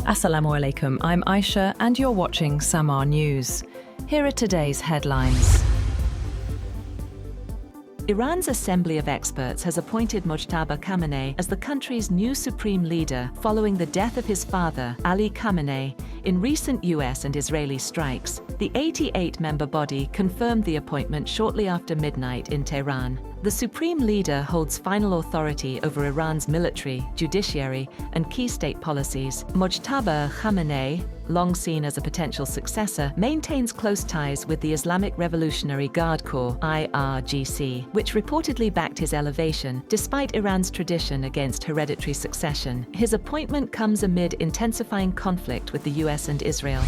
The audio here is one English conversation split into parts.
Assalamu alaikum, I'm Aisha and you're watching Samaa News. Here are today's headlines. Iran's Assembly of Experts has appointed Mojtaba Khamenei as the country's new supreme leader following the death of his father, Ali Khamenei, in recent US and Israeli strikes. The 88-member body confirmed the appointment shortly after midnight in Tehran. The supreme leader holds final authority over Iran's military, judiciary, and key state policies. Mojtaba Khamenei, long seen as a potential successor, maintains close ties with the Islamic Revolutionary Guard Corps, IRGC, which reportedly backed his elevation, despite Iran's tradition against hereditary succession. His appointment comes amid intensifying conflict with the US and Israel.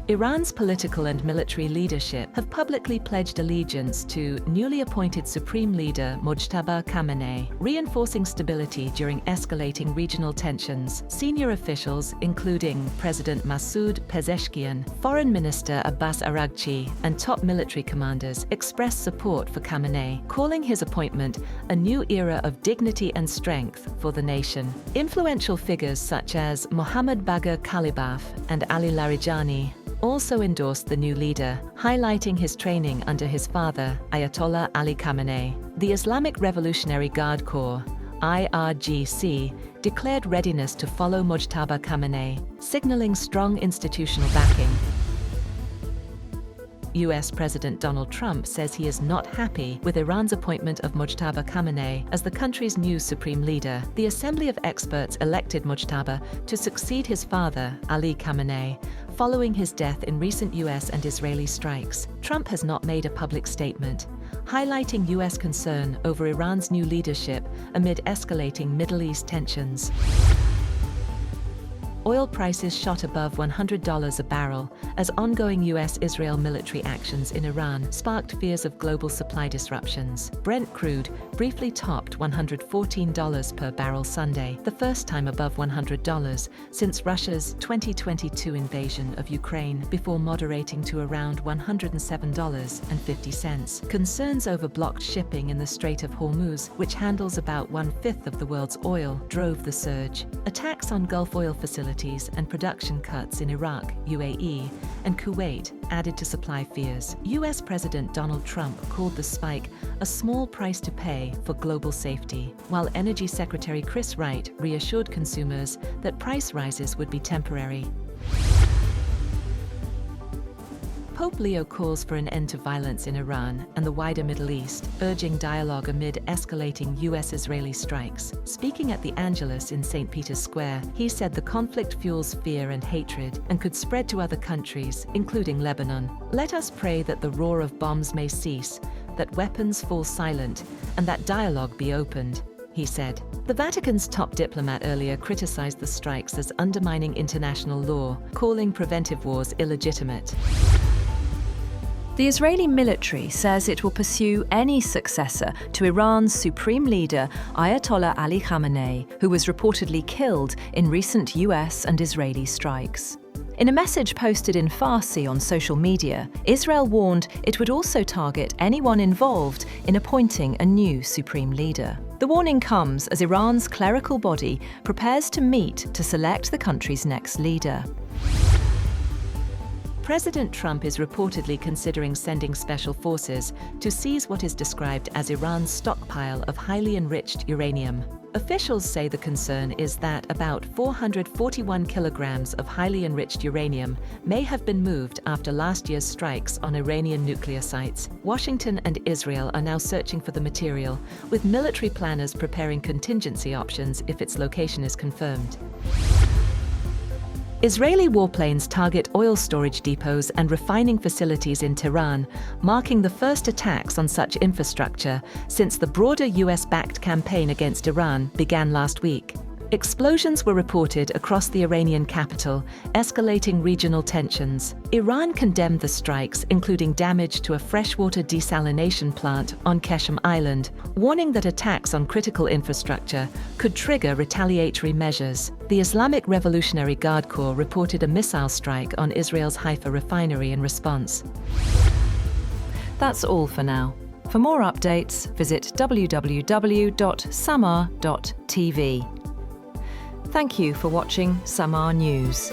Iran's political and military leadership have publicly pledged allegiance to newly appointed Supreme Leader Mojtaba Khamenei, reinforcing stability during escalating regional tensions. Senior officials, including President Masoud Pezeshkian, Foreign Minister Abbas Araghchi, and top military commanders, expressed support for Khamenei, calling his appointment a new era of dignity and strength for the nation. Influential figures such as Mohammad Bagher Khalibaf and Ali Larijani also endorsed the new leader, highlighting his training under his father, Ayatollah Ali Khamenei. The Islamic Revolutionary Guard Corps, IRGC, declared readiness to follow Mojtaba Khamenei, signaling strong institutional backing. US President Donald Trump says he is not happy with Iran's appointment of Mojtaba Khamenei as the country's new supreme leader. The Assembly of Experts elected Mojtaba to succeed his father, Ali Khamenei, following his death in recent US and Israeli strikes. Trump has not made a public statement, highlighting US concern over Iran's new leadership amid escalating Middle East tensions. Oil prices shot above $100 a barrel as ongoing US-Israel military actions in Iran sparked fears of global supply disruptions. Brent crude briefly topped $114 per barrel Sunday, the first time above $100 since Russia's 2022 invasion of Ukraine, before moderating to around $107.50. Concerns over blocked shipping in the Strait of Hormuz, which handles about 1/5 of the world's oil, drove the surge. Attacks on Gulf oil facilities and production cuts in Iraq, UAE, and Kuwait added to supply fears. US President Donald Trump called the spike a small price to pay for global safety, while Energy Secretary Chris Wright reassured consumers that price rises would be temporary. Pope Leo calls for an end to violence in Iran and the wider Middle East, urging dialogue amid escalating US-Israeli strikes. Speaking at the Angelus in St. Peter's Square, he said the conflict fuels fear and hatred and could spread to other countries, including Lebanon. Let us pray that the roar of bombs may cease, that weapons fall silent, and that dialogue be opened, he said. The Vatican's top diplomat earlier criticized the strikes as undermining international law, calling preventive wars illegitimate. The Israeli military says it will pursue any successor to Iran's supreme leader, Ayatollah Ali Khamenei, who was reportedly killed in recent US and Israeli strikes. In a message posted in Farsi on social media, Israel warned it would also target anyone involved in appointing a new supreme leader. The warning comes as Iran's clerical body prepares to meet to select the country's next leader. President Trump is reportedly considering sending special forces to seize what is described as Iran's stockpile of highly enriched uranium. Officials say the concern is that about 441 kilograms of highly enriched uranium may have been moved after last year's strikes on Iranian nuclear sites. Washington and Israel are now searching for the material, with military planners preparing contingency options if its location is confirmed. Israeli warplanes target oil storage depots and refining facilities in Tehran, marking the first attacks on such infrastructure since the broader US-backed campaign against Iran began last week. Explosions were reported across the Iranian capital, escalating regional tensions. Iran condemned the strikes, including damage to a freshwater desalination plant on Keshem Island, warning that attacks on critical infrastructure could trigger retaliatory measures. The Islamic Revolutionary Guard Corps reported a missile strike on Israel's Haifa refinery in response. That's all for now. For more updates, visit www.samaa.tv. Thank you for watching Samaa News.